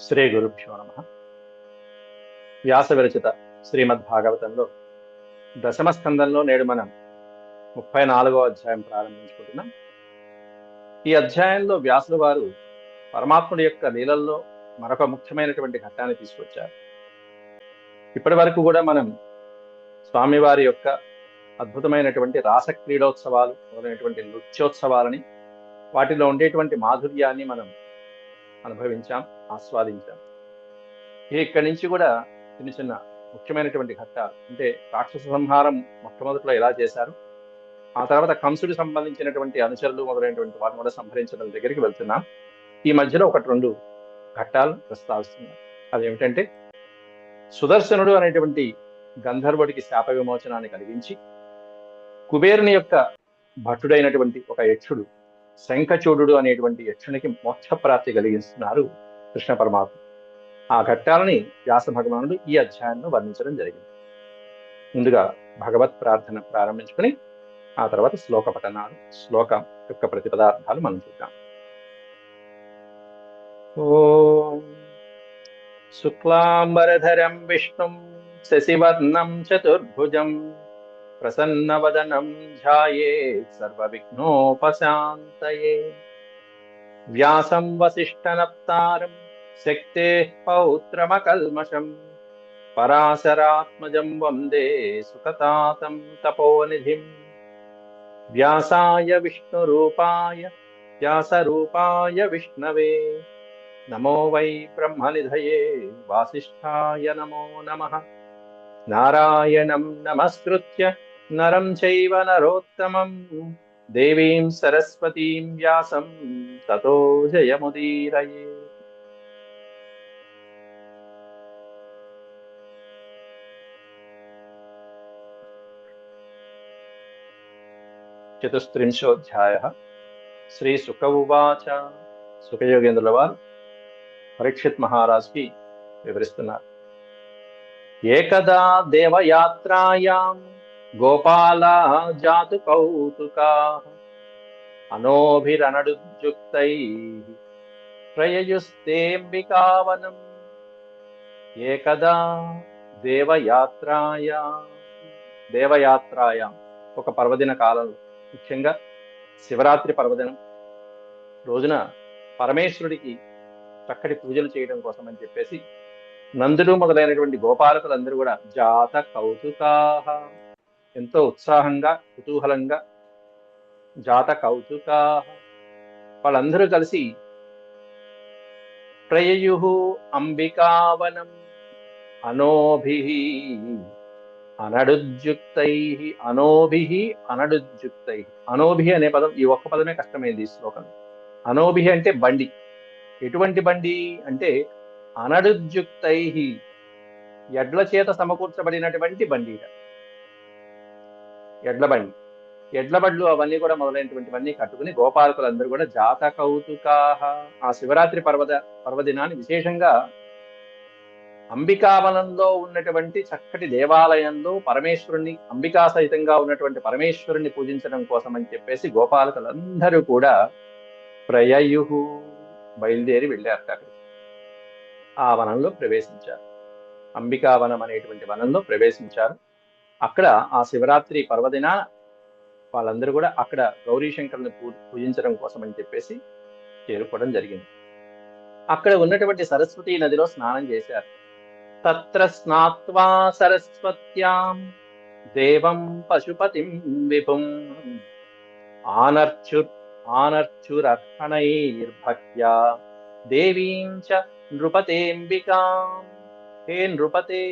శ్రీ గురుభ్యో నమ. వ్యాస విరచిత శ్రీమద్భాగవతంలో దశమ స్కందంలో నేడు మనం 34వ అధ్యాయం ప్రారంభించుకుంటున్నాం. ఈ అధ్యాయంలో వ్యాసుల వారు పరమాత్ముడి యొక్క లీలల్లో మరొక ముఖ్యమైనటువంటి ఘట్టాన్ని తీసుకొచ్చారు. ఇప్పటి వరకు కూడా మనం స్వామివారి యొక్క అద్భుతమైనటువంటి రాస క్రీడోత్సవాలు మొదలైనటువంటి నృత్యోత్సవాలని, వాటిలో ఉండేటువంటి మాధుర్యాన్ని మనం అనుభవించాం, ఆస్వాదించాం. ఇక్కడి నుంచి కూడా చిన్న చిన్న ముఖ్యమైనటువంటి ఘట్టాలు అంటే రాక్షస సంహారం మొట్టమొదట్లో ఎలా చేశారు, ఆ తర్వాత కంసుడికి సంబంధించినటువంటి అనుచరులు మొదలైనటువంటి వారిని కూడా సంహరించడం దగ్గరికి వెళ్తున్నాం. ఈ మధ్యలో ఒకటి రెండు ఘట్టాలు ప్రస్తావిస్తున్నాం. అదేమిటంటే, సుదర్శనుడు అనేటువంటి గంధర్వుడికి శాప విమోచనాన్ని కలిగించి కుబేరుని యొక్క భటుడైనటువంటి ఒక యక్షుడు శంఖచూడు అనేటువంటి యక్షునికి మోక్షప్రాప్తి కలిగిస్తున్నారు కృష్ణ పరమాత్మ. ఆ ఘట్టాలని వ్యాస భగవానుడు ఈ అధ్యాయంలో వర్ణించడం జరిగింది. ముందుగా భగవత్ ప్రార్థన ప్రారంభించుకుని ఆ తర్వాత శ్లోక పఠనాలు, శ్లోకం యొక్క ప్రతిపదార్థాలు మనం చూద్దాం. ఓం శుక్లాంబరధరం విష్ణుం శశివర్ణం చతుర్భుజం ప్రసన్నవదనం ధ్యాయేత్ సర్వవిఘ్నోపశాంతయే. వ్యాసం వసిష్ఠనప్తారం శక్తేః పౌత్రమకల్మషం పరాశరాత్మజం వందే సుఖతాతం తపోనిధిం. వ్యాసాయ విష్ణురూపాయ వ్యాసరూపాయ విష్ణవే నమో వై బ్రహ్మనిధయే వాసిష్ఠాయ నమో నమః. నారాయణం నమస్కృత్య నరం చైవ నరోత్తమం దేవీం సరస్వతీం వ్యాసం తతో జయముదీరయే. చతుస్త్రింశోऽధ్యాయः. శ్రీ సుక ఉవాచ. సుఖయోగేంద్రుల వారు పరీక్షిత్ మహారాజుకి వివరిస్తున్నారు. ఏకదా దేవయాత్రాయాం గోపాలా జాతు కౌతుకా అనోభిరనడుజుక్తైః ప్రయయుస్తేంబికావనం. ఏకదా దేవయాత్రాయాం ఒక పర్వదిన కాలంలో, ముఖ్యంగా శివరాత్రి పర్వదినం రోజున పరమేశ్వరుడికి చక్కటి పూజలు చేయడం కోసం అని చెప్పేసి నందుడు మొదలైనటువంటి గోపాలకులందరూ కూడా జాత కౌతుకాహ, ఎంతో ఉత్సాహంగా కుతూహలంగా జాత కౌతుకాహ వాళ్ళందరూ కలిసి ప్రయయుః అంబికావనం అనోభిః అనడుజ్యుక్తైః. అనోభిః అనడుజ్యుక్తైః. అనోభిః అనే పదం, ఈ ఒక్క పదమే కష్టమైంది ఈ శ్లోకం. అనోభిః అంటే బండి. ఎటువంటి బండి అంటే అనడుజ్యుక్తైః, ఎడ్ల చేత సమకూర్చబడినటువంటి బండి, ఎడ్ల బండి, ఎడ్ల బళ్ళు అవన్నీ కూడా మొదలైనటువంటివన్నీ కట్టుకుని గోపాలకులందరూ కూడా జాత కౌతుకాహ ఆ శివరాత్రి పర్వదినాన్ని విశేషంగా అంబికావనంలో ఉన్నటువంటి చక్కటి దేవాలయంలో పరమేశ్వరుణ్ణి, అంబికా సహితంగా ఉన్నటువంటి పరమేశ్వరుణ్ణి పూజించడం కోసం అని చెప్పేసి గోపాలకులందరూ కూడా ప్రయయుః బయలుదేరి వెళ్ళారు. అక్కడికి ఆ వనంలో ప్రవేశించారు. అంబికావనం అనేటువంటి వనంలో ప్రవేశించారు. అక్కడ ఆ శివరాత్రి పర్వదిన వాళ్ళందరూ కూడా అక్కడ గౌరీశంకరుని పూజించడం కోసం అని చెప్పేసి చేరుకోవడం జరిగింది. అక్కడ ఉన్నటువంటి సరస్వతీ నదిలో స్నానం చేశారు. తత్ర స్నాత్వా సరస్వత్యాం దేవం పశుపతిం విభుం ఆనర్చురర్హణైర్భక్త్యా దేవీం చ నృపతేంబికాం. హే నృపతే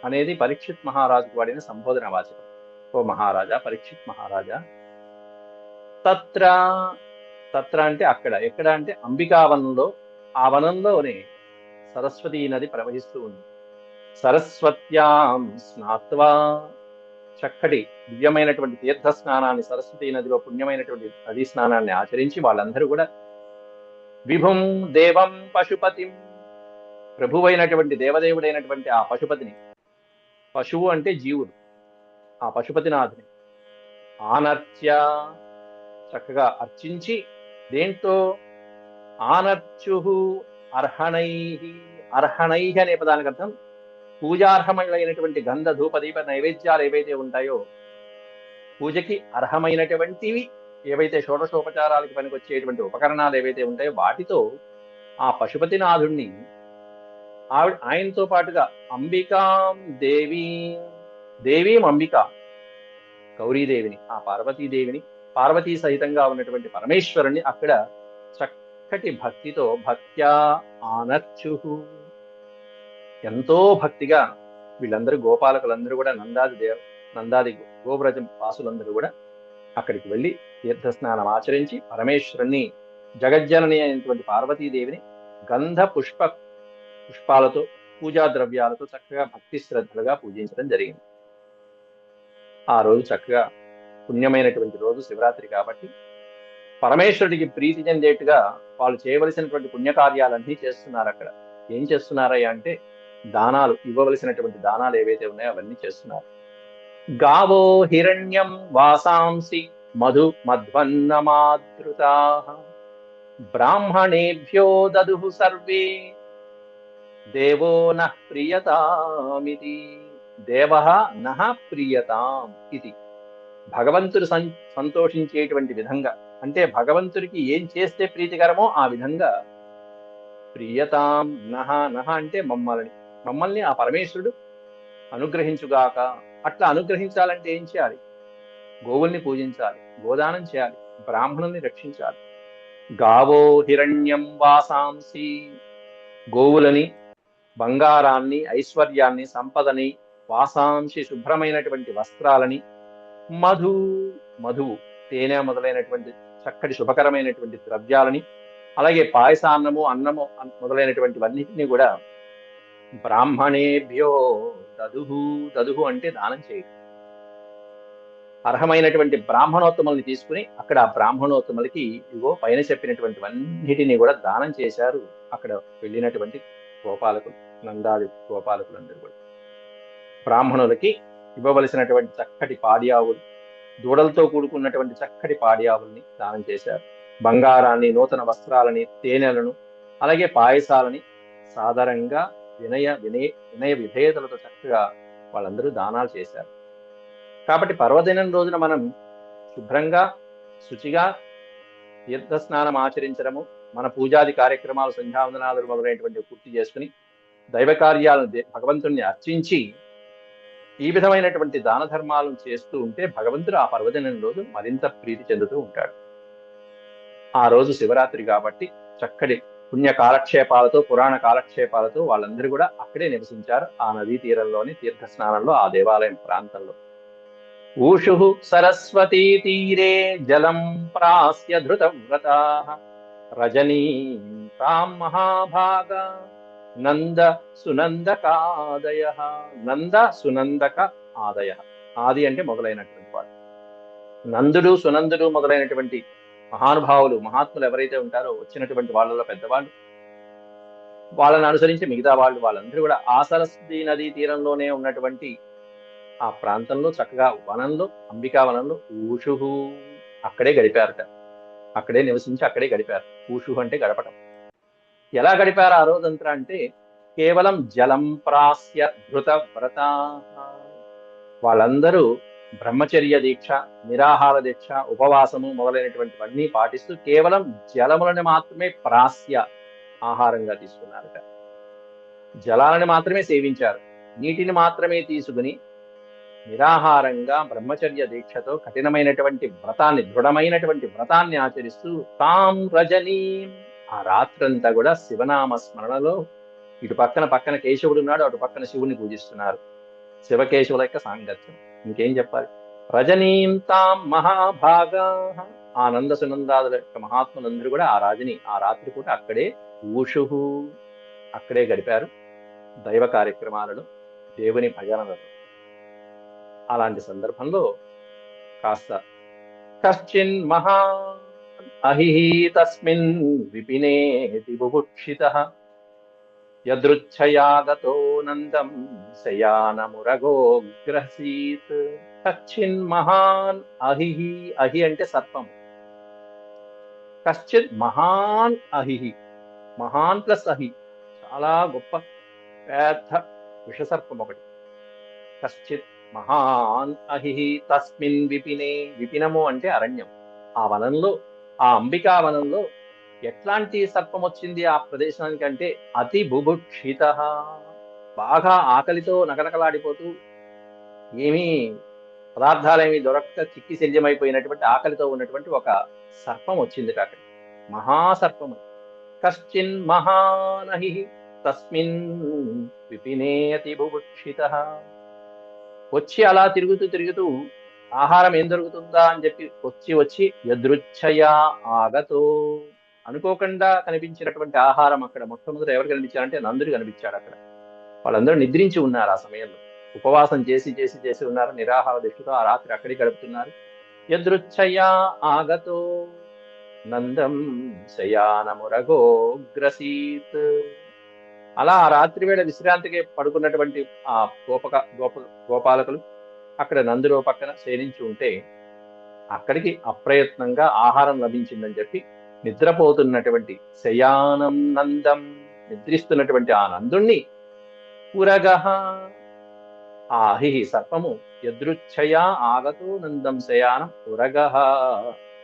అనేది పరీక్షిత్ మహారాజుకు వాడిన సంబోధన వాచకం. ఓ మహారాజా, పరీక్షిత్ మహారాజా. తత్ర తత్ర అంటే అక్కడ, ఎక్కడ అంటే అంబికావనంలో, ఆ వనంలోనే సరస్వతీ నది ప్రవహిస్తూ ఉంది. సరస్వత్యాం స్నాత్వా, చక్కటి దివ్యమైనటువంటి తీర్థ స్నానాన్ని, సరస్వతీ నదిలో పుణ్యమైనటువంటి నదీ స్నానాన్ని ఆచరించి వాళ్ళందరూ కూడా విభుం దేవం పశుపతిం, ప్రభువైనటువంటి దేవదేవుడైనటువంటి ఆ పశుపతిని, పశువు అంటే జీవుడు, ఆ పశుపతినాథుని ఆనర్చ్య చక్కగా అర్చించి, దేంతో ఆనర్చుహు అర్హణై. అర్హణై అనే పదానికి అర్థం పూజార్హమైనటువంటి గంధ ధూప దీప నైవేద్యాలు ఏవైతే ఉంటాయో, పూజకి అర్హమైనటువంటివి ఏవైతే షోడశోపచారాలకు పనికొచ్చేటువంటి ఉపకరణాలు ఏవైతే ఉంటాయో వాటితో ఆ పశుపతినాథుణ్ణి ఆయనతో పాటుగా అంబికాం దేవీం అంబిక గౌరీదేవిని, ఆ పార్వతీదేవిని, పార్వతీ సహితంగా ఉన్నటువంటి పరమేశ్వరుని అక్కడ చక్కటి భక్తితో భక్త్యా ఆనర్చు, ఎంతో భక్తిగా వీళ్ళందరూ గోపాలకులందరూ కూడా నందాది గోవ్రజం వాసులందరూ కూడా అక్కడికి వెళ్ళి తీర్థస్నానం ఆచరించి పరమేశ్వరుని, జగజ్జనని అయినటువంటి పార్వతీదేవిని గంధ పుష్పాలతో పూజా ద్రవ్యాలతో చక్కగా భక్తి శ్రద్ధలుగా పూజించడం జరిగింది. ఆ రోజు చక్కగా పుణ్యమైనటువంటి రోజు శివరాత్రి కాబట్టి పరమేశ్వరుడికి ప్రీతి చెందేట్టుగా వాళ్ళు చేయవలసినటువంటి పుణ్యకార్యాలన్నీ చేస్తున్నారు. అక్కడ ఏం చేస్తున్నారయ్యా అంటే దానాలు, ఇవ్వవలసినటువంటి దానాలు ఏవైతే ఉన్నాయో అవన్నీ చేస్తున్నారు. గావో హిరణ్యం వాసాంసి మధు మధ్వన్నమాదృతా బ్రాహ్మణేభ్యో దదుః సర్వే దేవో నః ప్రియతామితి. దేవః నః ప్రియతాం ఇది. భగవంతుడు సంతోషించేటువంటి విధంగా, అంటే భగవంతుడికి ఏం చేస్తే ప్రీతికరమో ఆ విధంగా ప్రియతాం నః. నః అంటే మమ్మల్ని ఆ పరమేశ్వరుడు అనుగ్రహించుగాక. అట్లా అనుగ్రహించాలంటే ఏం చేయాలి? గోవుల్ని పూజించాలి, గోదానం చేయాలి, బ్రాహ్మణుల్ని రక్షించాలి. గావో హిరణ్యం వాసాంసి, గోవులని, బంగారాన్ని, ఐశ్వర్యాన్ని, సంపదని, వాసాంసి శుభ్రమైనటువంటి వస్త్రాలని, మధువు తేనె మొదలైనటువంటి చక్కటి శుభకరమైనటువంటి ద్రవ్యాలని, అలాగే పాయసాన్నము, అన్నము మొదలైనటువంటివన్నిటినీ కూడా బ్రాహ్మణేభ్యో దదుహు అంటే దానం చేయడం. అర్హమైనటువంటి బ్రాహ్మణోత్తముల్ని తీసుకుని అక్కడ ఆ బ్రాహ్మణోత్తములకి ఇగో పైన చెప్పినటువంటివన్నిటినీ కూడా దానం చేశారు అక్కడ వెళ్ళినటువంటి గోపాలకులు, నందాది గోపాలకులందరూ కూడా. బ్రాహ్మణులకి ఇవ్వవలసినటువంటి చక్కటి పాడి ఆవులు, దూడలతో కూడుకున్నటువంటి చక్కటి పాడి ఆవుల్ని దానం చేశారు. బంగారాన్ని, నూతన వస్త్రాలని, తేనెలను, అలాగే పాయసాలని సాధారణంగా వినయ విధేయతలతో చక్కగా వాళ్ళందరూ దానాలు చేశారు. కాబట్టి పర్వదినం రోజున మనం శుభ్రంగా శుచిగా తీర్థస్నానం ఆచరించడము, మన పూజాది కార్యక్రమాలు, సంధ్యావందనాలు మొదలైనటువంటి పూర్తి చేసుకుని దైవ కార్యాలను భగవంతుణ్ణి అర్చించి ఈ విధమైనటువంటి దాన ధర్మాలను చేస్తూ ఉంటే భగవంతుడు ఆ పర్వదినం రోజు మరింత ప్రీతి చెందుతూ ఉంటాడు. ఆ రోజు శివరాత్రి కాబట్టి చక్కటి పుణ్య కాలక్షేపాలతో, పురాణ కాలక్షేపాలతో వాళ్ళందరూ కూడా అక్కడే నివసించారు. ఆ నదీ తీరంలోని తీర్థ స్నానంలో, ఆ దేవాలయం ప్రాంతంలో. ఊషు సరస్వతీ తీరే జలం ప్రాస్య ధృతవ్రతాః రజనీం మహాభాగ నంద సునందకాదయః. నంద సునందక ఆదయ, ఆది అంటే మొదలైనటువంటి వాడు. నందుడు, సునందుడు మొదలైనటువంటి మహానుభావులు, మహాత్ములు ఎవరైతే ఉంటారో వచ్చినటువంటి వాళ్ళలో పెద్దవాళ్ళు, వాళ్ళని అనుసరించి మిగతా వాళ్ళందరూ కూడా ఆ సరస్వతి నదీ తీరంలోనే ఉన్నటువంటి ఆ ప్రాంతంలో చక్కగా వనంలో, అంబికా వనంలో ఊషు అక్కడే గడిపారట. అక్కడే నివసించి అక్కడే గడిపారు. ఊషు అంటే గడపటం. ఎలా గడిపారు ఆ రోజంతా అంటే కేవలం జలం ప్రాస్య ధృత వ్రత. వాళ్ళందరూ బ్రహ్మచర్య దీక్ష, నిరాహార దీక్ష, ఉపవాసము మొదలైనటువంటివన్నీ పాటిస్తూ కేవలం జలములను మాత్రమే ప్రాస్య ఆహారంగా తీసుకున్నారట. జలాలను మాత్రమే సేవించారు, నీటిని మాత్రమే తీసుకుని నిరాహారంగా బ్రహ్మచర్య దీక్షతో కఠినమైనటువంటి వ్రతాన్ని, దృఢమైనటువంటి వ్రతాన్ని ఆచరిస్తూ తాం రజనీం, ఆ రాత్రంతా కూడా శివనామ స్మరణలో ఇటు పక్కన కేశవుడు ఉన్నాడు, అటు పక్కన శివుని పూజిస్తున్నారు. శివకేశవుల యొక్క సాంగత్యం, ఇంకేం చెప్పాలి. రజనీం తాం మహాభాగా, ఆనంద సునందాదుల యొక్క మహాత్ములందరూ కూడా ఆ రాత్రి పూట అక్కడే ఊషు అక్కడే గడిపారు. దైవ కార్యక్రమాలను, దేవుని భజనలను. అలాంటి సందర్భంలో కాస్త కశ్చిన్ మహా అహిహి తస్మిన్ విపినేతి బుభుక్షితః యదృచ్ఛయాగతో నందం శయానమురగోగ్రహీత్. కశ్చిన్ మహాన్ అహిహి, అహి అంటే సర్పం. కశ్చిత్ మహాన్ అహిహి, మహాన్ ప్లస్ అహి, చాలా గొప్ప పెద్ద విషసర్పం ఒకటి. కశ్చిత్ మహాన్ అహి తస్మిన్ విపినే, విపినము అంటే అరణ్యం. ఆ వనంలో, ఆ అంబికా వనంలో ఎట్లాంటి సర్పం వచ్చింది ఆ ప్రదేశానికి అంటే అతి బుభుక్షిత, బాగా ఆకలితో నకనకలాడిపోతూ, ఏమీ పదార్థాలేమీ దొరక్క చిక్కి శల్యమైపోయినటువంటి ఆకలితో ఉన్నటువంటి ఒక సర్పం వచ్చింది అక్కడ, మహాసర్పము. కశ్చిన్ మహానహి తస్మిన్ విపినే అతి బుభుక్షిత. వచ్చి అలా తిరుగుతూ తిరుగుతూ ఆహారం ఏం దొరుకుతుందా అని చెప్పి వచ్చి వచ్చి యదృచ్ఛయా ఆగతో, అనుకోకుండా కనిపించినటువంటి ఆహారం అక్కడ మొట్టమొదటి ఎవరు కనిపించారంటే నందుడు కనిపించాడు అక్కడ. వాళ్ళందరూ నిద్రించి ఉన్నారు ఆ సమయంలో, ఉపవాసం చేసి చేసి చేసి ఉన్నారు, నిరాహార దీక్షతో ఆ రాత్రి అక్కడే గడుపుతున్నారు. యదృచ్ఛయా ఆగతో నందం శయానమురగోగ్రసీత్. అలా ఆ రాత్రి వేళ విశ్రాంతికి పడుకున్నటువంటి ఆ గోపాలకులు అక్కడ నందులో పక్కన శయనించి ఉంటే అక్కడికి అప్రయత్నంగా ఆహారం లభించిందని చెప్పి నిద్రపోతున్నటువంటి శయానం నందం, నిద్రిస్తున్నటువంటి ఆ నందుణ్ణి పురగహ, ఆ అహి సర్పము యదృచ్ఛయా ఆగతో నందం శయానం పురగహ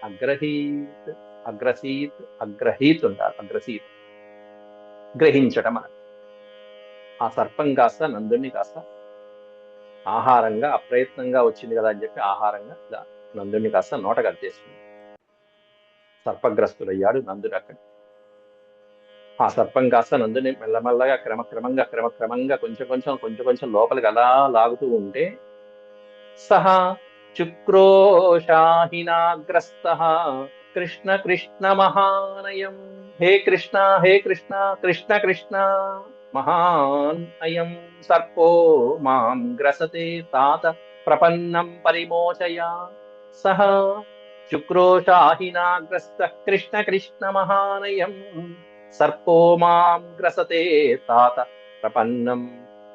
అగ్రహీత్, అగ్రసీత్, అగ్రహీత్ ఉంటారు, అగ్రసీత్ గ్రహించటం. ఆ సర్పం కాస్త నందుణ్ణి కాస్త ఆహారంగా, అప్రయత్నంగా వచ్చింది కదా అని చెప్పి ఆహారంగా నందుణ్ణి కాస్త నోట కట్టేస్తుంది. సర్పగ్రస్తుడయ్యాడు నందుడు అక్కడ. ఆ సర్పం కాస్త నందుని మెల్లమెల్లగా క్రమక్రమంగా కొంచెం లోపలికి అలా లాగుతూ ఉంటే సహ చుక్రోషాహినాగ్రస్త కృష్ణ కృష్ణ మహానయం, హే కృష్ణ హే కృష్ణ, కృష్ణ కృష్ణ మహాన్ అయం సర్పో మాం గ్రసతే తాత ప్రపన్నం పరిమోచయ. సహ చుక్రోషాహినాగ్రస్త కృష్ణ కృష్ణ మహానయం సర్పో మాం గ్రసతే తాత ప్రపన్నం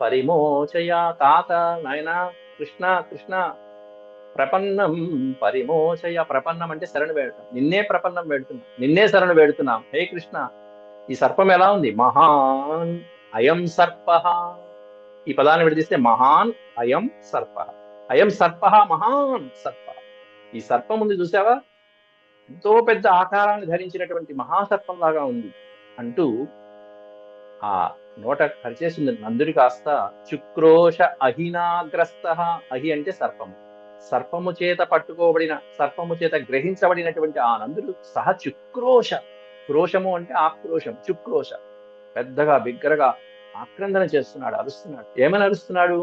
పరిమోచయ. తాత, నాయన, కృష్ణ కృష్ణ, ప్రపన్నం పరిమోచయ. ప్రపన్నం అంటే శరణు వేడటం, నిన్నే ప్రపన్నం వేడుతున్నాం, నిన్నే శరణు వేడుతున్నాం హే కృష్ణ. ఈ సర్పం ఎలా ఉంది? మహాన్ అయం సర్ప. ఈ పదాన్ని విడదీస్తే మహాన్ అయం సర్ప, అయం సర్ప మహాన్ సర్ప. ఈ సర్పం ఉంది చూసావా, ఎంతో పెద్ద ఆకారాన్ని ధరించినటువంటి మహాసర్పం లాగా ఉంది అంటూ ఆ నోట పరిచేసింది నందుడి కాస్త. చుక్రోష అహినాగ్రస్త, అహి అంటే సర్పము, సర్పము చేత పట్టుకోబడిన, సర్పము చేత గ్రహించబడినటువంటి ఆ నందుడు సహ చుక్రోష, క్రోషము అంటే ఆక్రోషం, చుక్రోష పెద్దగా బిగ్గరగా ఆక్రందన చేస్తున్నాడు, అరుస్తున్నాడు. ఏమని అరుస్తున్నాడు?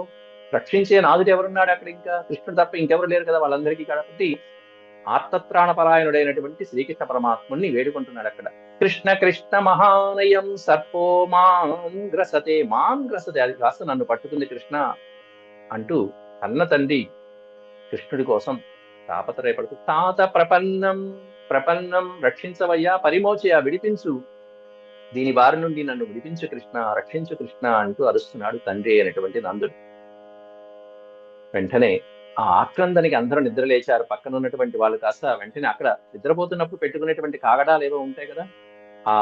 రక్షించే నాదుడు ఎవరున్నాడు అక్కడ? ఇంకా కృష్ణుడు తప్ప ఇంకెవరు లేరు కదా వాళ్ళందరికీ. కాబట్టి ఆర్తత్రాణపరాయణుడైనటువంటి శ్రీకృష్ణ పరమాత్ముని వేడుకుంటున్నాడు అక్కడ. కృష్ణ కృష్ణ మహానయం సర్పో మాం గ్రసతే, మాం గ్రసతే, అది కాస్త నన్ను పట్టుకుంది కృష్ణ అంటూ కన్న తండ్రి కృష్ణుడి కోసం తాపత్రయపడుతూ తాత ప్రపన్నం, ప్రపన్నం రక్షించవయ్యా, పరిమోచయ విడిపించు, దీని బారి నుండి నన్ను విడిపించు కృష్ణ, రక్షించు కృష్ణ అంటూ అరుస్తున్నాడు తండ్రి అయినటువంటి నందుడు. వెంటనే ఆ ఆక్రందనికి అందరూ నిద్రలేచారు. పక్కన ఉన్నటువంటి వాళ్ళు కాస్త వెంటనే అక్కడ నిద్రపోతున్నప్పుడు పెట్టుకునేటువంటి కాగడాలు ఏవో ఉంటాయి కదా, ఆ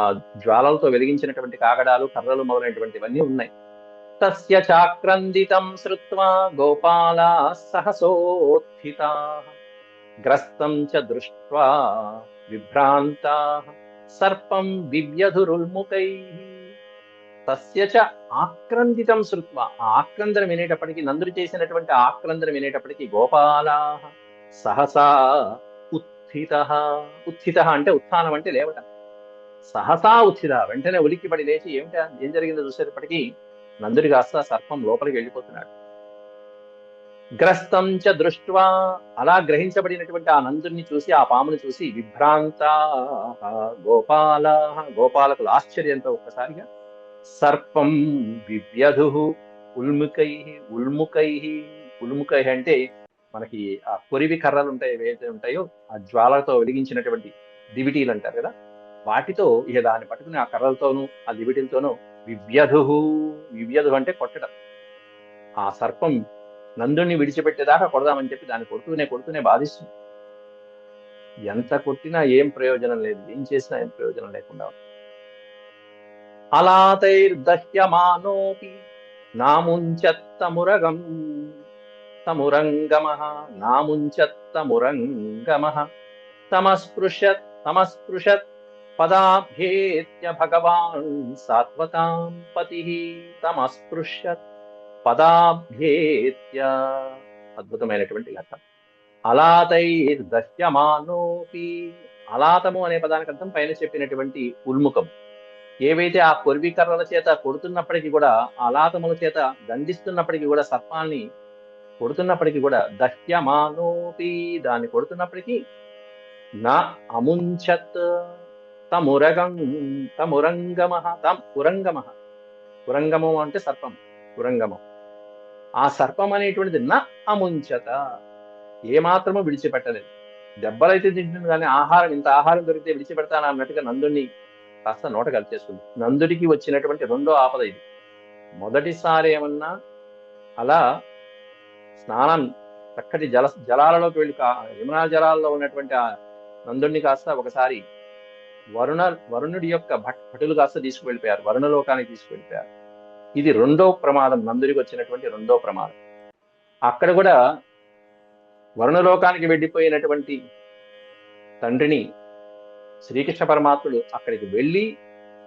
జ్వాలలతో వెలిగించినటువంటి కాగడాలు, కర్రలు మొదలైనటువంటివన్నీ ఉన్నాయి. తస్య చాక్రందితం శ్రుత్వా గోపాలా సహసోత్థితా గ్రస్తం చ దృష్ట్వా విభ్రాంతా సర్పం వివ్యధురుల్ముఖైః. తస్య చ ఆక్రందితం శ్రుత్వ, ఆ ఆక్రందన వినేటప్పటికీ, నందుడు చేసినటువంటి ఆక్రందన వినేటప్పటికీ గోపాలా సహసా ఉత్థిత, ఉత్థిత అంటే ఉత్థానం అంటే లేవటం, సహసా ఉత్థిత వెంటనే ఉలిక్కిపడి లేచి ఏం జరిగిందో చూసేటప్పటికీ నందుడి కాస్త సర్పం లోపలికి వెళ్ళిపోతున్నాడు. గ్రస్తం చ దృష్ట్వా, అలా గ్రహించబడినటువంటి ఆ నందుడిని చూసి, ఆ పామును చూసి విభ్రాంత గోపాల, గోపాలకులు ఆశ్చర్యంతో ఒక్కసారిగా సర్పం వివ్యధు ఉల్ముకై, ఉల్ముకై, ఉల్ముకై అంటే మనకి ఆ కొరివి కర్రలు ఉంటాయి, ఏవైతే ఉంటాయో ఆ జ్వాలతో వెలిగించినటువంటి దివిటీలు అంటారు కదా, వాటితో ఇక దాన్ని పట్టుకుని ఆ కర్రలతోనూ ఆ దివిటీలతోనూ వివ్యధు, వివ్యధు అంటే కొట్టడం, ఆ సర్పం నందుణ్ణి విడిచిపెట్టేదాకా కొడదామని చెప్పి దాన్ని కొడుతూనే బాధిస్తుంది. ఎంత కొట్టినా ఏం ప్రయోజనం లేదు, ఏం చేసినా ఏం ప్రయోజనం లేకుండా. అలాతైర్దహ్యమానోపి నాముంచత్తమురగం తమురంగమః నాముంచత్తమురంగమః తమస్పృశత్ పదాభ్యేత్య భగవాన్ సాత్వతాం పతిః తమస్పృశత్ పదాభ్యేత్య. అద్భుతమైనటువంటి ఘట్టం. అలాతైర్దహ్యమానోపి, అలాతము అనే పదానికి అర్థం పైన చెప్పినటువంటి ఉల్ముఖం. ఏవైతే ఆ కొర్వికర్రల చేత కొడుతున్నప్పటికీ కూడా, అలాతముల చేత దండిస్తున్నప్పటికీ కూడా, సర్పాన్ని కొడుతున్నప్పటికీ కూడా, దహ్యమానోపి దాన్ని కొడుతున్నప్పటికీ, నా అముంచత్ తమురంగమః ఉరంగమః. ఉరంగమం అంటే సర్పం, ఉరంగమం. ఆ సర్పం అనేటువంటిది నా అముంచత, ఏమాత్రము విడిచిపెట్టలేదు. దెబ్బలైతే తింటుంది కానీ ఆహారం, ఇంత ఆహారం దొరికితే విడిచిపెడతాను అన్నట్టుగా నందుడిని కాస్త నోట కలిచేస్తుంది. నందుడికి వచ్చినటువంటి రెండో ఆపద ఇది. మొదటిసారి ఏమన్నా అలా స్నానం చక్కటి జలాలలోకి వెళ్ళి యమునా జలాల్లో ఉన్నటువంటి ఆ నందుడిని కాస్త ఒకసారి వరుణుడి యొక్క భటులు కాస్త తీసుకువెళ్ళిపోయారు, వరుణలోకానికి తీసుకువెళ్ళిపోయారు. ఇది రెండో ప్రమాదం, నందుడికి వచ్చినటువంటి రెండో ప్రమాదం. అక్కడ కూడా వరుణలోకానికి వెళ్ళిపోయినటువంటి తండ్రిని శ్రీకృష్ణ పరమాత్ముడు అక్కడికి వెళ్ళి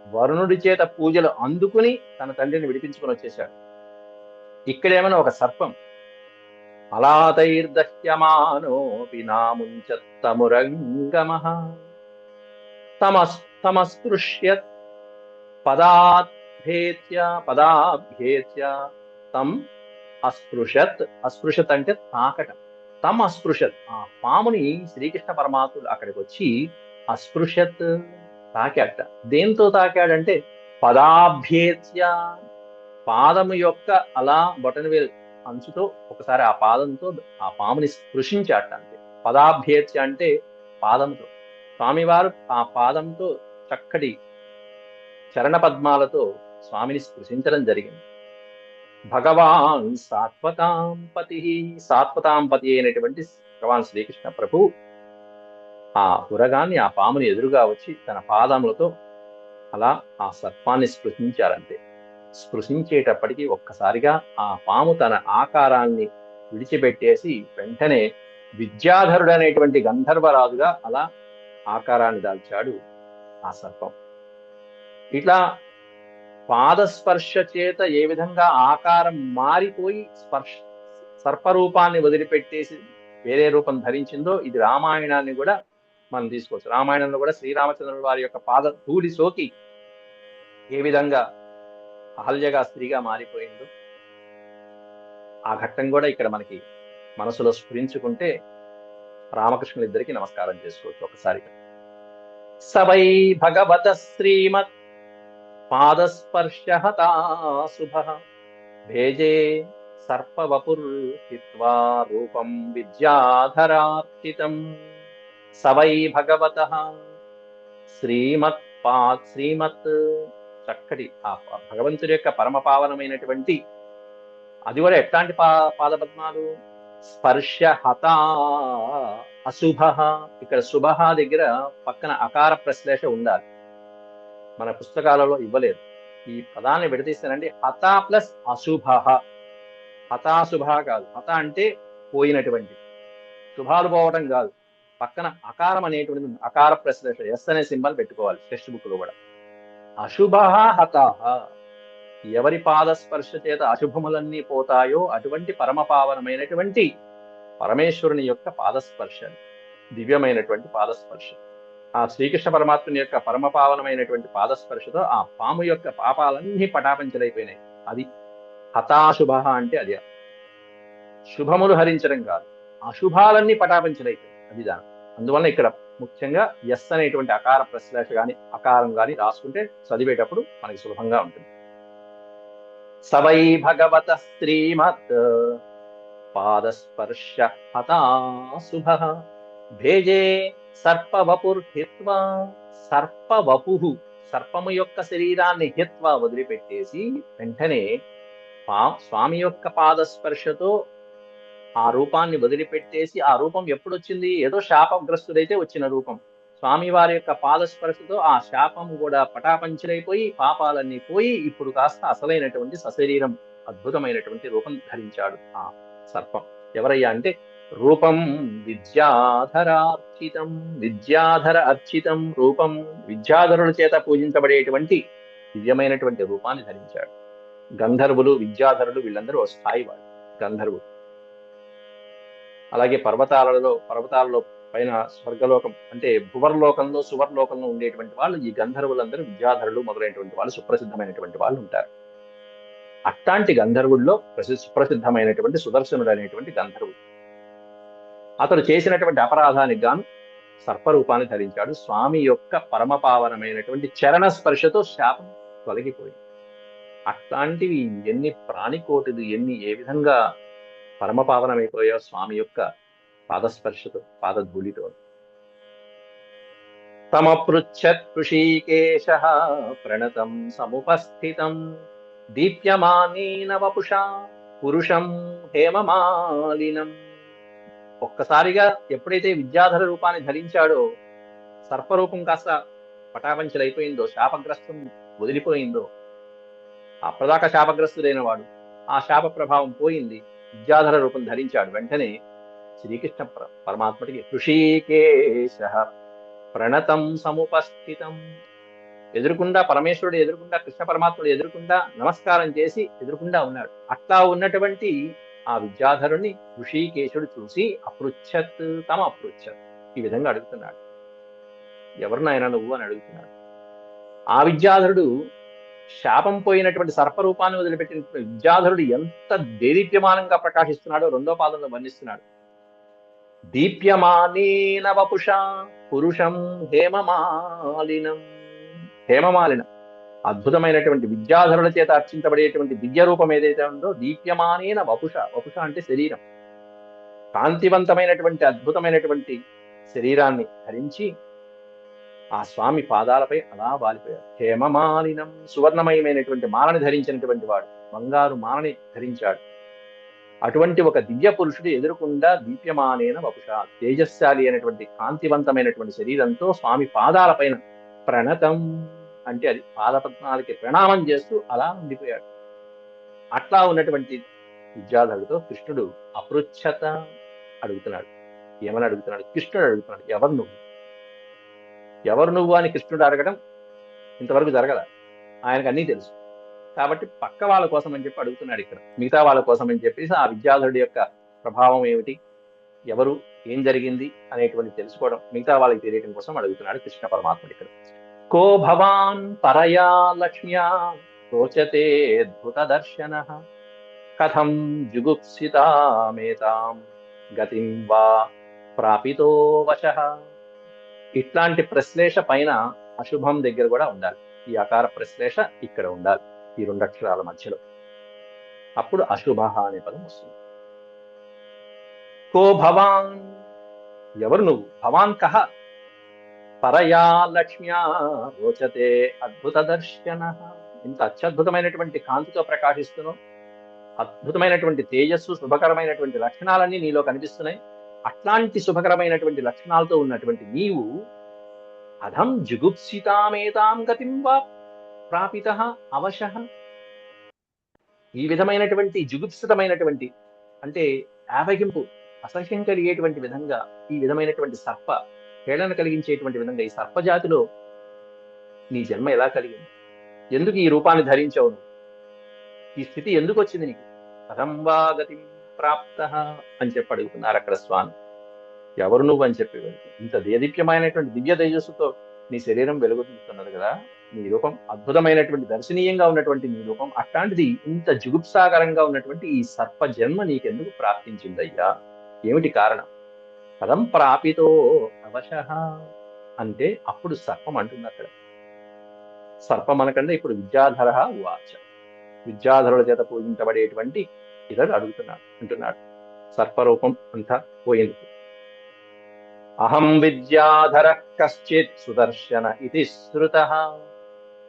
వరుణుడి చేత పూజలు అందుకుని తన తండ్రిని విడిపించుకొని వచ్చేశాడు. ఇక్కడేమైనా ఒక సర్పం, అలాతైర్దహ్యమానోపి నాముంచత్తమురంగమః తమస్పృశ్యత్ పదాభ్యేత్య తం అస్పృశత్. అస్పృశత్ అంటే తాకటం. తమ్ అస్పృశత్, ఆ పాముని శ్రీకృష్ణ పరమాత్ముడు అక్కడికి వచ్చి అస్పృశత్ తాకాట. దేంతో తాకాడంటే పదాభ్యేత్య, పాదము యొక్క అలా బొటనవేలు అంచుతో ఒకసారి ఆ పాదంతో ఆ పాముని స్పృశించాట. అంటే పదాభ్యేత్య అంటే పాదంతో. స్వామివారు ఆ పాదంతో చక్కటి చరణ పద్మాలతో స్వామిని స్పృశించడం జరిగింది. భగవాన్ సాత్వతాం పతి, సాత్వతాం పతి అయినటువంటి భగవాన్ శ్రీకృష్ణ ప్రభు ఆ ఉరగాన్ని, ఆ పాముని ఎదురుగా వచ్చి తన పాదములతో అలా ఆ సర్పాన్ని స్పృశించారంతే. స్పృశించేటప్పటికీ ఒక్కసారిగా ఆ పాము తన ఆకారాన్ని విడిచిపెట్టేసి వెంటనే విద్యాధరుడు అనేటువంటి గంధర్వరాజుగా అలా ఆకారాన్ని దాల్చాడు ఆ సర్పం. ఇట్లా పాదస్పర్శ చేత ఏ విధంగా ఆకారం మారిపోయి సర్పరూపాన్ని వదిలిపెట్టేసి వేరే రూపం ధరించిందో, ఇది రామాయణాన్ని కూడా మనం తీసుకోవచ్చు. రామాయణంలో కూడా శ్రీరామచంద్రుల వారి యొక్క పాద ధూళి సోకి ఏ విధంగా అహల్యగా స్త్రీగా మారిపోయిందో ఆ ఘట్టం కూడా ఇక్కడ మనకి మనసులో స్ఫురించుకుంటే రామకృష్ణులిద్దరికీ నమస్కారం చేసుకోవచ్చు ఒకసారి. సవై భగవత శ్రీమత్ పాదస్పర్శహతా శుభః భేజే సర్పవపుర్హిత్వా రూపం విద్యాధరార్చితం. సవై భగవతః శ్రీమత్ చక్కటి ఆ భగవంతుడి యొక్క పరమ పావనమైనటువంటి, అది కూడా ఎట్లాంటి పాదపద్మాలు, స్పర్శహత అశుభ. ఇక్కడ శుభ దగ్గర పక్కన అకార ప్రశ్లేష ఉండాలి, మన పుస్తకాలలో ఇవ్వలేదు. ఈ పదాన్ని విడదీస్తానండి. హత ప్లస్ అశుభ, హతాశుభ కాదు. హత అంటే పోయినటువంటి, శుభాలు పోవటం కాదు. పక్కన అకారం అనేటువంటి అకార ప్రశ్లేష, ఎస్ అనే సింబల్ పెట్టుకోవాలి టెక్స్ట్ బుక్ లో కూడా. అశుభ హతాహ, ఎవరి పాదస్పర్శ చేత అశుభములన్నీ పోతాయో అటువంటి పరమ పావనమైనటువంటి పరమేశ్వరుని యొక్క పాదస్పర్శ, దివ్యమైనటువంటి పాదస్పర్శ. ఆ శ్రీకృష్ణ పరమాత్ముని యొక్క పరమ పావనమైనటువంటి పాదస్పర్శతో ఆ పాము యొక్క పాపాలన్నీ పటాపంచలైపోయినాయి. అది హతాశుభ అంటే అది. శుభములు హరించడం కాదు, అశుభాలన్నీ పటాపంచలైపోయాయి, అది దాని. అందువల్ల ఇక్కడ ముఖ్యంగా ఎస్ అనేటువంటి అకార ప్రశ్లేష గాని అకారం గాని రాసుకుంటే చదివేటప్పుడు మనకి సులభంగా ఉంటుంది. సవై భగవత శ్రీమత్ పాదస్పర్శ హతాశుభః భేజే సర్పవపుర్హిత్వా. సర్పవపు, సర్పము యొక్క శరీరాన్ని హిత్వా వదిలిపెట్టేసి వెంటనే స్వామి యొక్క పాదస్పర్శతో ఆ రూపాన్ని వదిలిపెట్టేసి, ఆ రూపం ఎప్పుడు వచ్చింది? ఏదో శాపగ్రస్తుడైతే వచ్చిన రూపం. స్వామివారి యొక్క పాదస్పర్శతో ఆ శాపం కూడా పటాపంచలైపోయి పాపాలన్నీ పోయి ఇప్పుడు కాస్త అసలైనటువంటి సశరీరం అద్భుతమైనటువంటి రూపం ధరించాడు ఆ సర్పం. ఎవరయ్యా అంటే రూపం విద్యాధరార్చితం, విద్యాధర అర్చితం రూపం, విద్యాధరుల చేత పూజించబడేటువంటి దివ్యమైనటువంటి రూపాన్ని ధరించాడు. గంధర్వులు విద్యాధరులు వీళ్ళందరూ స్థాయి వాడు గంధర్వులు. అలాగే పర్వతాలలో పైన స్వర్గలోకం అంటే భువర్లోకంలో సువర్లోకంలో ఉండేటువంటి వాళ్ళు ఈ గంధర్వులందరూ విద్యాధరులు మొదలైనటువంటి వాళ్ళు సుప్రసిద్ధమైనటువంటి వాళ్ళు ఉంటారు. అట్లాంటి గంధర్వుల్లో సుప్రసిద్ధమైనటువంటి సుదర్శనుడు అనేటువంటి గంధర్వుడు అతడు చేసినటువంటి అపరాధానికి గాను సర్పరూపాన్ని ధరించాడు. స్వామి యొక్క పరమపావనమైనటువంటి చరణ స్పర్శతో శాపం తొలగిపోయింది. అట్లాంటివి ఎన్ని ప్రాణికోటులు ఏ విధంగా పరమపావనమైపోయాయో స్వామి యొక్క పాదస్పర్శతో పాదధూళితో. తమపృచ్ఛత్ ఋషికేశః ప్రణతం సముపస్థితం దీప్యమానేన వపుషా పురుషం హేమమాలినం. ఒక్కసారిగా ఎప్పుడైతే విద్యాధర రూపాన్ని ధరించాడో సర్పరూపం కాస్త పటాపంచలైపోయిందో, శాపగ్రస్తం వదిలిపోయిందో, అప్పటిదాకా శాపగ్రస్తుడైన వాడు ఆ శాప ప్రభావం పోయింది, విద్యాధర రూపం ధరించాడు. వెంటనే శ్రీకృష్ణ పరమాత్మకి ఋషికేశః ప్రణతం సముపస్థితం, ఎదురుకుండా పరమేశ్వరుడు ఎదురుకుండా కృష్ణ పరమాత్ముడు ఎదురుకుండా నమస్కారం చేసి ఎదురుకుండా ఉన్నాడు. అట్లా ఉన్నటువంటి ఆ విద్యాధరుణ్ణి ఋషికేశుడు చూసి అపృచ్ఛత్ తమ అపృచ్ఛత్ ఈ విధంగా అడుగుతున్నాడు. ఎవరినైనా నువ్వు అని అడుగుతున్నాడు. ఆ విద్యాధరుడు శాపం పోయినటువంటి సర్పరూపాన్ని వదిలిపెట్టిన విద్యాధరుడు ఎంత దేదీప్యమానంగా ప్రకాశిస్తున్నాడో రెండో పాదంలో వర్ణిస్తున్నాడు. దీప్యమానేన వపుషా పురుషం హేమమాలినం. హేమమాలినం అద్భుతమైనటువంటి విద్యాధరుల చేత అర్చించబడేటువంటి దివ్య రూపం ఏదైతే ఉందో దీప్యమానేన వపుష, వపుష అంటే శరీరం, కాంతివంతమైనటువంటి అద్భుతమైనటువంటి శరీరాన్ని ధరించి ఆ స్వామి పాదాలపై అలా వాలిపోయాడు. హేమమాలినం సువర్ణమయమైనటువంటి మాలని ధరించినటువంటి వాడు, బంగారు మాలని ధరించాడు. అటువంటి ఒక దివ్య పురుషుడు ఎదురుకుండా దీప్యమానేన వపుష తేజస్శాలి అయినటువంటి కాంతివంతమైనటువంటి శరీరంతో స్వామి పాదాలపైన ప్రణతం అంటే అది పాదపద్మాలకి ప్రణామం చేస్తూ అలా ఉండిపోయాడు. అట్లా ఉన్నటువంటి విద్యాధరుడితో కృష్ణుడు అపృచ్ఛత అడుగుతున్నాడు. ఏమని అడుగుతున్నాడు? కృష్ణుడు అడుగుతున్నాడు, ఎవరు నువ్వు అని కృష్ణుడు అడగడం ఇంతవరకు జరగల. ఆయనకు అన్నీ తెలుసు కాబట్టి పక్క వాళ్ళ కోసం అని చెప్పి అడుగుతున్నాడు. ఇక్కడ మిగతా వాళ్ళ కోసం అని చెప్పేసి ఆ విద్యాధరుడి యొక్క ప్రభావం ఏమిటి, ఎవరు, ఏం జరిగింది అనేటువంటి తెలుసుకోవడం, మిగతా వాళ్ళకి తెలియడం కోసం అడుగుతున్నాడు కృష్ణ పరమాత్ముడు. ఇక్కడ కో భవాన్ పరయా లక్ష్మ్యా రోచతే అద్భుత దర్శన కథం జుగుప్సితామేతాం గతిం వా ప్రాపితో వశః. ఇట్లాంటి ప్రశ్లేష పైన అశుభం దగ్గర కూడా ఉండాలి. ఈ అకార ప్రశ్లేష ఇక్కడ ఉండాలి, ఈ రెండు అక్షరాల మధ్యలో. అప్పుడు అశుభ అనే పదం వస్తుంది. కో భవాన్, ఎవరు నువ్వు, భవాన్ కహ, పరయా లక్ష్మ్యా రోచతే అద్భుత దర్శన. ఇంత అత్యద్భుతమైనటువంటి కాంతితో ప్రకాశిస్తున్నావు, అద్భుతమైనటువంటి తేజస్సు, శుభకరమైనటువంటి లక్షణాలన్నీ నీలో కనిపిస్తున్నాయి. అట్లాంటి శుభకరమైనటువంటి లక్షణాలతో ఉన్నటువంటి నీవు అధం జుగుప్సితామేతాం గతిం వా ప్రాపితః అవశః. ఈ విధమైనటువంటి జుగుప్సితమైనటువంటి అంటే ఆవగింపు, అసహ్యం కలిగేటువంటి విధంగా ఈ విధమైనటువంటి సర్ప హేళన కలిగించేటువంటి విధంగా ఈ సర్పజాతిలో నీ జన్మ ఎలా కలిగింది? ఎందుకు ఈ రూపాన్ని ధరించావు? ఈ స్థితి ఎందుకు వచ్చింది నీకు? కథం వా గతిం ప్రాప్తః అని చెప్పి అడుగుతున్నారు అక్కడ స్వామి. ఎవరు నువ్వు అని చెప్పి ఇంత దేదీప్యమైనటువంటి దివ్య తేజస్సుతో నీ శరీరం వెలుగుతున్నది కదా, నీ రూపం అద్భుతమైనటువంటి దర్శనీయంగా ఉన్నటువంటి నీ రూపం, అట్లాంటిది ఇంత జుగుప్సాకరంగా ఉన్నటువంటి ఈ సర్ప జన్మ నీకెందుకు ప్రాప్తించిందయ్యా? ఏమిటి కారణం? పదం ప్రాపితో అవశః అంటే అప్పుడు సర్పం అంటుంది అక్కడ. సర్పం అనకంటే ఇప్పుడు విద్యాధర ఉవాచ, విద్యాధరుల చేత పూజించబడేటువంటి ఇతడు అంటున్నాడు. సర్పరూపం అంతా పోయింది. అహం విద్యాధర కశ్చిత్ సుదర్శన ఇది శ్రుతః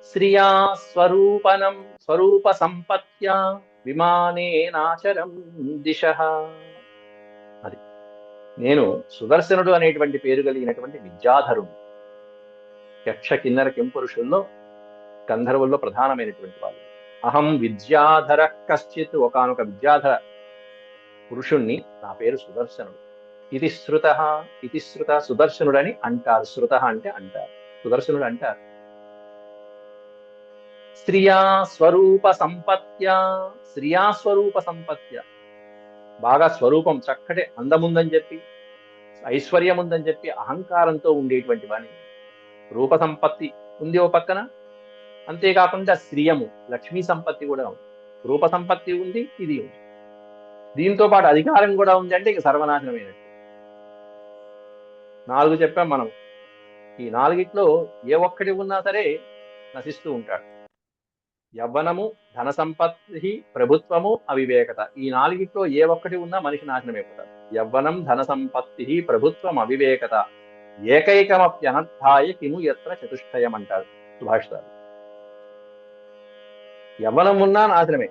శ్రియా స్వరూప సంపత్యా విమానేనాచరం దిశః. అది నేను సుదర్శనుడు అనేటువంటి పేరు కలిగినటువంటి విద్యాధరుడు. యక్ష కిన్నర కింపురుషుల్లో గంధర్వుల్లో ప్రధానమైనటువంటి వాళ్ళు. అహం విద్యాధర కశ్చిత్, ఒకానొక విద్యాధర పురుషుణ్ణి, నా పేరు సుదర్శనుడు. ఇది శృత, ఇది శృత, సుదర్శనుడని అంటారు. శృత అంటే అంటారు, సుదర్శనుడు అంటారు. శ్రియా స్వరూప సంపత్య, శ్రియా స్వరూప సంపత్య, బాగా స్వరూపం చక్కటి అందముందని చెప్పి, ఐశ్వర్యం ఉందని చెప్పి అహంకారంతో ఉండేటువంటి వాణి. రూప సంపత్తి ఉంది ఓ పక్కన, అంతేకాకుండా శ్రియము లక్ష్మీ సంపత్తి కూడా ఉంది. రూప సంపత్తి ఉంది, ఇది ఉంది, దీంతో పాటు అధికారం కూడా ఉంది అంటే ఇక సర్వనాశనమైనట్టు. 4 చెప్పాం మనం. ఈ 4గిట్లో ఏ ఒక్కటి ఉన్నా సరే నశిస్తూ ఉంటాడు. యవ్వనము, ధన సంపత్తి, ప్రభుత్వము, అవివేకత, ఈ 4గిట్లో ఏ ఒక్కటి ఉన్నా మనిషి నాశనమైపోతాడు. యవ్వనం, ధన సంపత్తి, ప్రభుత్వం, అవివేకత, ఏకైకమప్యనర్థాయ కిము యత్ర చతుష్టయం అంటారు సుభాషితాలు. యవ్వనం ఉన్నా నాశనమే.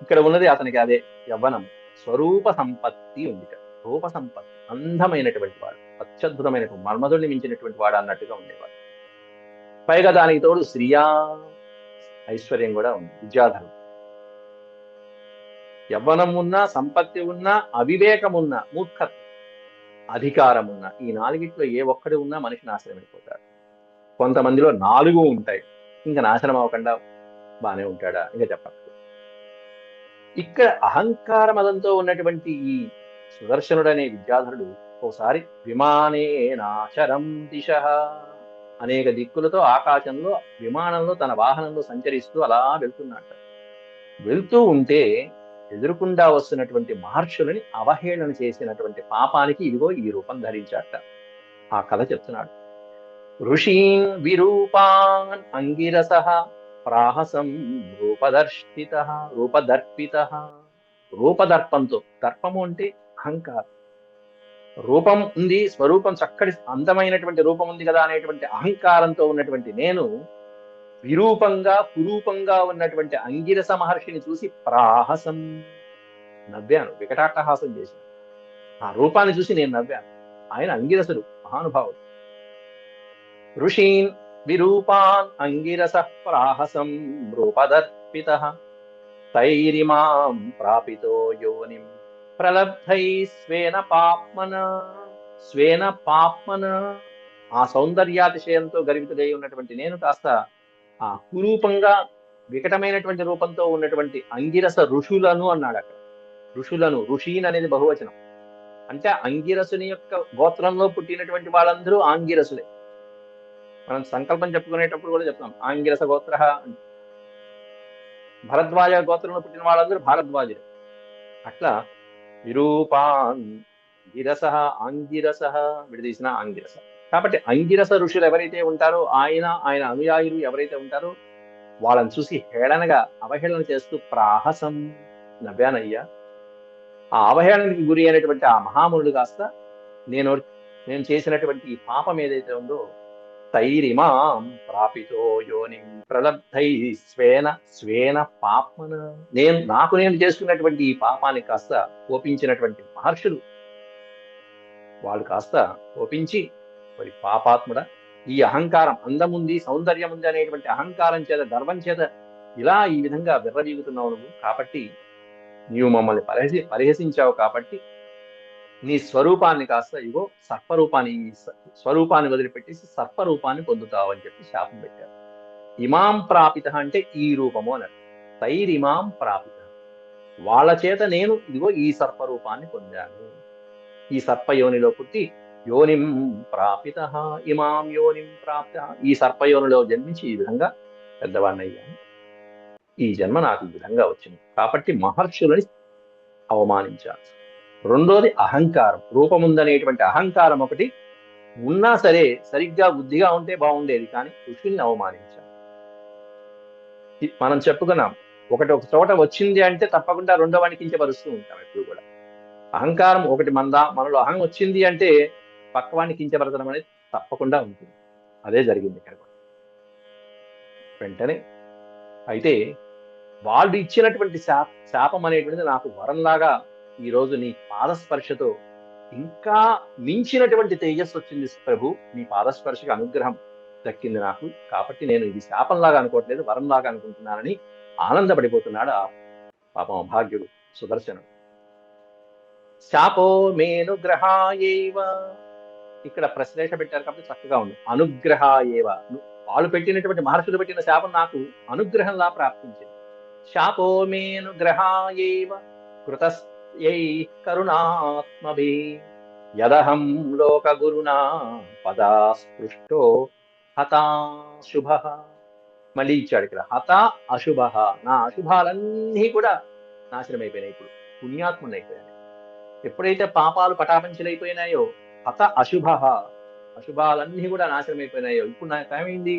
ఇక్కడ ఉన్నది అతనికి అదే యవ్వనం. స్వరూప సంపత్తి ఉంది, రూప సంపత్తి, అందమైనటువంటి వాడు, అత్యద్భుతమైనటువంటి మన్మధుడిని మించినటువంటి వాడు అన్నట్టుగా ఉండేవాడు. పైగా దానికి తోడు శ్రియా, ఐశ్వర్యం కూడా ఉంది. విద్యాధరుడు యవ్వనం ఉన్నా, సంపత్తి ఉన్నా, అవివేకం ఉన్నా, మూర్ఖత్వం, అధికారం ఉన్నా, ఈ 4గిట్లో ఏ ఒక్కటి ఉన్నా మనిషి నాశనం అయిపోతాడు. కొంతమందిలో 4 ఉంటాయి, ఇంకా నాశనం అవ్వకుండా బానే ఉంటాడా ఇంకా చెప్పచ్చు. ఇక్కడ అహంకార మదంతో ఉన్నటువంటి ఈ సుదర్శనుడు అనే విద్యాధరుడు ఒకసారి విమానేనాచరం దిశ, అనేక దిక్కులతో ఆకాశంలో విమానంలో తన వాహనంలో సంచరిస్తూ అలా వెళ్తున్నట్ట. వెళ్తూ ఉంటే ఎదురుకుండా వస్తున్నటువంటి మహర్షులని అవహేళన చేసినటువంటి పాపానికి ఇదిగో ఈ రూపం ధరించాట. ఆ కథ చెప్తున్నాడు. ఋషీన్ విరూపాన్ అంగిరస ప్రాహసం రూపదర్శిత, రూపదర్పిత, రూపదర్పంతో, దర్పము అంటే అహంకారం. రూపం ఉంది, స్వరూపం చక్కటి అందమైనటువంటి రూపం ఉంది కదా అనేటువంటి అహంకారంతో ఉన్నటువంటి నేను విరూపంగా కురూపంగా ఉన్నటువంటి అంగిరస మహర్షిని చూసి ప్రాహసం, నవ్వాను, వికటాట్టహాసం చేశాను. ఆ రూపాన్ని చూసి నేను నవ్వాను. ఆయన అంగిరసుడు, మహానుభావుడు. ఋషీన్ విరూపాన్ అంగిరస ప్రాహసం రూపదర్పిత, తైరిమాం ప్రాపితో యోనిం ప్రలబ్ధై స్వేన పాప్మన, స్వేన పాప్మన. ఆ సౌందర్యాతిశయంతో గర్వితుడై ఉన్నటువంటి నేను కాస్త ఆ కురూపంగా వికటమైనటువంటి రూపంతో ఉన్నటువంటి అంగిరస ఋషులను అన్నాడు అక్కడ. ఋషులను, ఋషీన్ అనేది బహువచనం. అంటే అంగిరసుని యొక్క గోత్రంలో పుట్టినటువంటి వాళ్ళందరూ ఆంగిరసులే. మనం సంకల్పం చెప్పుకునేటప్పుడు కూడా చెప్తాం ఆంగిరస గోత్ర. భరద్వాజ గోత్రంలో పుట్టిన వాళ్ళందరూ భారద్వాజులే. అట్లా విరూపాన్ గిరస, ఆంగిరస, విడదీసిన ఆంగిరస. కాబట్టి అంగిరస ఋషులు ఎవరైతే ఉంటారో, ఆయన అనుయాయులు ఎవరైతే ఉంటారో వాళ్ళని చూసి హేళనగా అవహేళన చేస్తూ ప్రాహసం, నవ్వానయ్యా. ఆ అవహేళనకి గురి అయినటువంటి ఆ మహామునుడు కాస్త నేను చేసినటువంటి ఈ పాపం ఏదైతే ఉందో, తైరిమాం ప్రాపితో యోనిం ప్రలబ్ధై స్వేన స్వేన పాప్మన, నాకు నేను చేసుకున్నటువంటి ఈ పాపాన్ని కాస్త కోపించినటువంటి మహర్షులు వాళ్ళు కాస్త కోపించి, మరి పాపాత్ముడ, ఈ అహంకారం, అందముంది, సౌందర్యం ఉంది అనేటువంటి అహంకారం చేత, గర్వం చేత ఇలా ఈ విధంగా విర్రవీగుతున్నావు నువ్వు. కాబట్టి నీవు మమ్మల్ని పరిహసించావు. కాబట్టి నీ స్వరూపాన్ని కాస్త ఇగో సర్పరూపాన్ని, స్వరూపాన్ని వదిలిపెట్టేసి సర్పరూపాన్ని పొందుతావు అని చెప్పి శాపం పెట్టారు. ఇమాం ప్రాపిత అంటే ఈ రూపము అన్నారు. తైరిమాం ప్రాపిత, వాళ్ళ చేత నేను ఇదిగో ఈ సర్పరూపాన్ని పొందాను. ఈ సర్పయోనిలో పుట్టి యోనిం ప్రాపిత, ఇమాం యోనిం ప్రాప్త, ఈ సర్పయోనిలో జన్మించి ఈ విధంగా పెద్దవాడిని అయ్యాను. ఈ జన్మ నాకు ఈ విధంగా వచ్చింది. కాబట్టి మహర్షులని అవమానించాను. రెండోది అహంకారం, రూపముందనేటువంటి అహంకారం ఒకటి ఉన్నా సరే సరిగ్గా బుద్ధిగా ఉంటే బాగుండేది, కానీ ఋషుల్ని అవమానించాను. మనం చెప్పుకున్నాం, ఒక చోట వచ్చింది అంటే తప్పకుండా రెండో వాడిని కించపరుస్తూ ఉంటాం ఎప్పుడు కూడా. అహంకారం ఒకటి మనలో అహం వచ్చింది అంటే పక్కవాడిని కించపరచడం అనేది తప్పకుండా ఉంటుంది. అదే జరిగింది ఇక్కడ కూడా. వెంటనే అయితే వాళ్ళు ఇచ్చినటువంటి శాపం అనేటువంటిది నాకు వరంలాగా ఈరోజు నీ పాదస్పర్శతో ఇంకా మించినటువంటి తేజస్సు వచ్చింది ప్రభు. నీ పాదస్పర్శకి అనుగ్రహం దక్కింది నాకు, కాబట్టి నేను ఇది శాపంలాగా అనుకోవట్లేదు, వరంలాగా అనుకుంటున్నానని ఆనందపడిపోతున్నాడు ఆ పాపం అభాగ్యుడు సుదర్శనుడు. శాపో మేనుగ్రహాయేవ, ఇక్కడ ప్రశ్లేష పెట్టారు కాబట్టి చక్కగా ఉంది. అనుగ్రహాయేవ, వాళ్ళు పెట్టినటువంటి మహర్షులు పెట్టిన శాపం నాకు అనుగ్రహంలా ప్రాప్తించింది. శాపో మేనుగ్రహాయేవ కృతస్యై కరుణాత్మభి యదహం లోకగురునా పదాస్పృష్టో హతాశుభ. మళ్ళీ ఇచ్చాడు ఇక్కడ హత అశుభ, నా అశుభాలన్నీ కూడా నాశనమైపోయినాయి, ఇప్పుడు పుణ్యాత్మునైపోయాను. ఎప్పుడైతే పాపాలు పటాపంచలైపోయినాయో హత అశుభ, అశుభాలన్నీ కూడా నాశనమైపోయినాయో ఇప్పుడు నాకు ఏమైంది,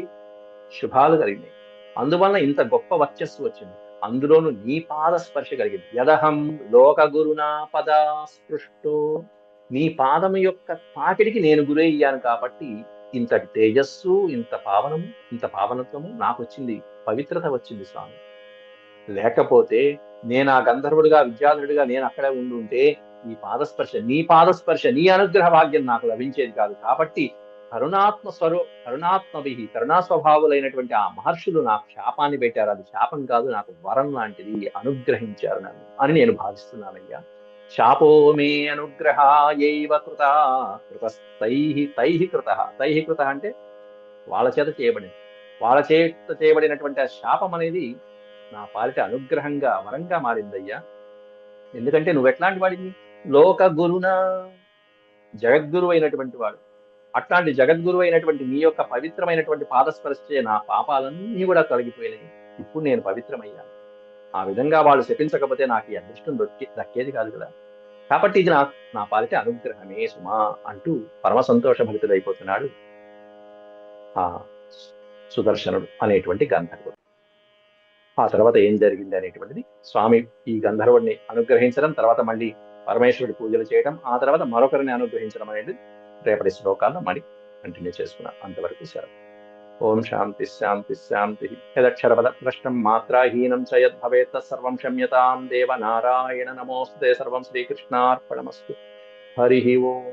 శుభాలు కలిగినాయి. అందువల్ల ఇంత గొప్ప వర్చస్సు వచ్చింది, అందులోనూ నీ పాద స్పర్శ కలిగింది. యదహం లోక గురునా పదా స్పృష్టో, నీ పాదము యొక్క తాకిడికి నేను గురయ్యాను కాబట్టి ఇంతటి తేజస్సు, ఇంత పావనత్వము నాకు వచ్చింది, పవిత్రత వచ్చింది స్వామి. లేకపోతే నేను ఆ గంధర్వుడిగా విద్యాధరుడిగా నేను అక్కడే ఉండుంటే నీ పాదస్పర్శ నీ అనుగ్రహ భాగ్యం నాకు లభించేది కాదు. కాబట్టి కరుణా స్వభావులైనటువంటి ఆ మహర్షులు నాకు శాపాన్ని పెట్టారు. అది శాపం కాదు, నాకు వరం లాంటిది, అనుగ్రహించారు నన్ను అని నేను భావిస్తున్నానయ్యా. శాపో మే అనుగ్రహాయైవ కృత కృత అంటే వాళ్ళ చేత చేయబడింది. వాళ్ళ చేత చేయబడినటువంటి ఆ శాపం అనేది నా పాలిట అనుగ్రహంగా, వరంగా మారిందయ్యా. ఎందుకంటే నువ్వు ఎట్లాంటి వాడివి, లోక గురున, జగద్గురు అయినటువంటి వాడు. అట్లాంటి జగద్గురు అయినటువంటి నీ యొక్క పవిత్రమైనటువంటి పాదస్పర్శే నా పాపాలన్నీ కూడా తొలగిపోయినాయి. ఇప్పుడు నేను పవిత్రమయ్యాను. ఆ విధంగా వాళ్ళు శపించకపోతే నాకు ఈ అదృష్టం దక్కేది కాదు కదా. కాబట్టి ఇది నా పాలిట అనుగ్రహమే సుమా అంటూ పరమ సంతోష భరితుడైపోతున్నాడు ఆ సుదర్శనుడు అనేటువంటి గంధర్వుడు. ఆ తర్వాత ఏం జరిగింది అనేటువంటిది స్వామి ఈ గంధర్వుడిని అనుగ్రహించడం, తర్వాత మళ్ళీ పరమేశ్వరుడి పూజలు చేయడం, ఆ తర్వాత మరొకరిని అనుగ్రహించడం అనేది రేపటి శ్లోకాల్లో మళ్ళీ కంటిన్యూ చేసుకున్నాం. అంతవరకు సెలవు. ఓం శాంతి శాంతి శాంతి. యదక్షరపద భ్రష్టం మాత్రాహీనం చ యద్భవేత్ తత్సర్వం క్షమ్యతాం దేవ నారాయణ నమోస్తుతే. సర్వం శ్రీకృష్ణార్పణమస్తు. హరి ఓం.